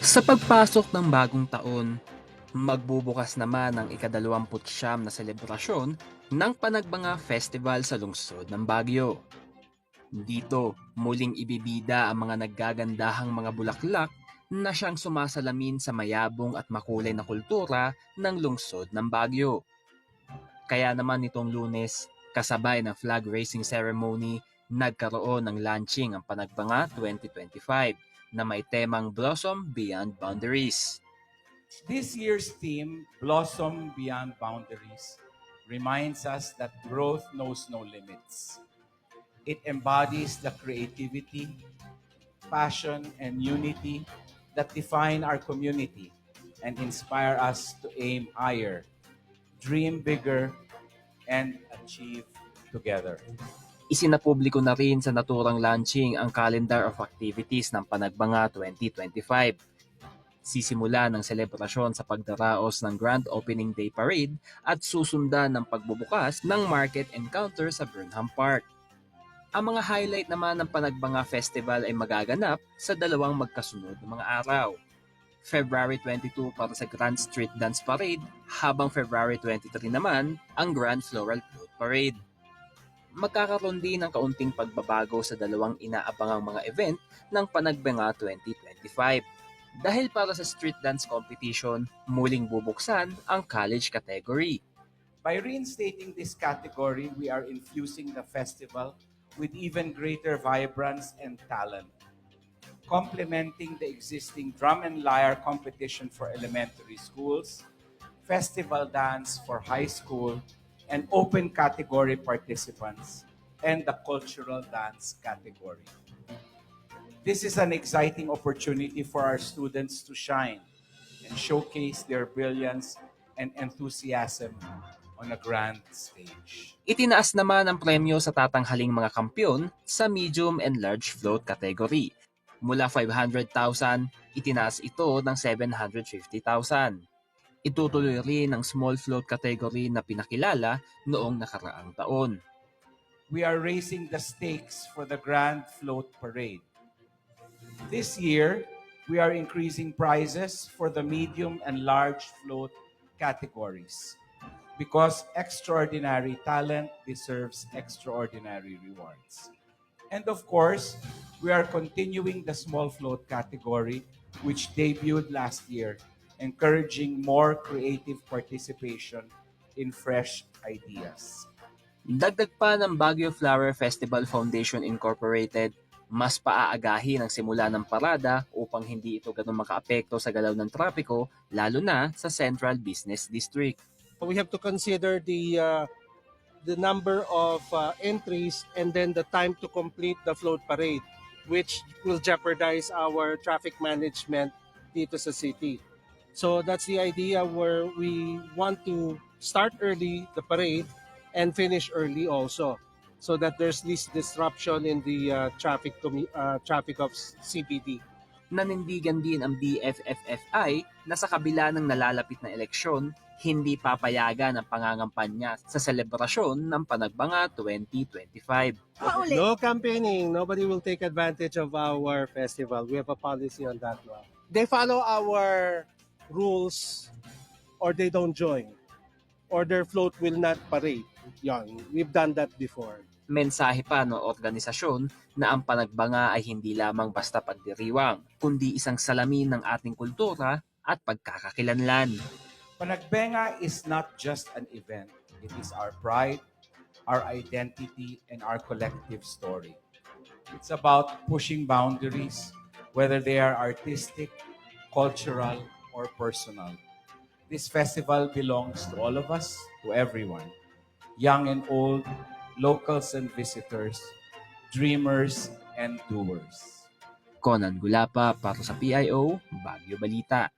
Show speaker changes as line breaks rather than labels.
Sa pagpasok ng bagong taon, magbubukas naman ang ika-29 na selebrasyon ng Panagbanga Festival sa lungsod ng Baguio. Dito, muling ibibida ang mga naggagandahang mga bulaklak na siyang sumasalamin sa mayabong at makulay na kultura ng lungsod ng Baguio. Kaya naman nitong Lunes, kasabay ng flag raising ceremony, nagkaroon ng launching ang Panagbanga 2025 na may temang Blossom Beyond Boundaries.
This year's theme, Blossom Beyond Boundaries, reminds us that growth knows no limits. It embodies the creativity, passion, and unity that define our community and inspire us to aim higher, dream bigger, and achieve together.
Isinapubliko na rin sa naturang launching ang calendar of activities ng Panagbanga 2025. Sisimula ng selebrasyon sa pagdaraos ng Grand Opening Day Parade at susundan ng pagbubukas ng Market Encounter sa Burnham Park. Ang mga highlight naman ng Panagbanga Festival ay magaganap sa dalawang magkasunod na mga araw. February 22 para sa Grand Street Dance Parade, habang February 23 naman ang Grand Floral Float Parade. Magkakaroon din ng kaunting pagbabago sa dalawang inaabangang mga event ng Panagbanga 2025. Dahil para sa street dance competition, muling bubuksan ang college category.
By reinstating this category, we are infusing the festival with even greater vibrance and talent, complementing the existing drum and lyre competition for elementary schools, festival dance for high school, and open category participants, and the cultural dance category. This is an exciting opportunity for our students to shine and showcase their brilliance and enthusiasm on a grand stage.
Itinaas naman ang premyo sa tatanghaling mga kampyon sa medium and large float category. Mula 500,000, itinaas ito ng 750,000. Itutuloy rin ang small float category na pinakilala noong nakaraang taon.
We are raising the stakes for the Grand Float Parade. This year, we are increasing prizes for the medium and large float categories because extraordinary talent deserves extraordinary rewards. And of course, we are continuing the small float category, which debuted last year, encouraging more creative participation in fresh ideas.
Dagdag pa ng Baguio Flower Festival Foundation Incorporated, mas paaagahin ang simula ng parada upang hindi ito ganun makaapekto sa galaw ng trapiko, lalo na sa Central Business District.
We have to consider the number of entries and then the time to complete the float parade, which will jeopardize our traffic management dito sa city. So that's the idea where we want to start early the parade and finish early also, so that there's least disruption in the traffic of CBD.
Nanindigan din ang BFFFI na sa kabila ng nalalapit na eleksyon, hindi papayagan ang pangangampanya sa selebrasyon ng Panagbanga 2025.
No campaigning. Nobody will take advantage of our festival. We have a policy on that one. They follow our rules or they don't join. Or their float will not parade. Yan. We've done that before.
Mensahe pa ng organisasyon na ang Panagbanga ay hindi lamang basta pagdiriwang, kundi isang salamin ng ating kultura at pagkakakilanlan.
Panagbenga is not just an event. It is our pride, our identity, and our collective story. It's about pushing boundaries, whether they are artistic, cultural, or personal. This festival belongs to all of us, to everyone, young and old, locals and visitors, dreamers and doers.
Conan Gulapa para sa PIO, Baguio Balita.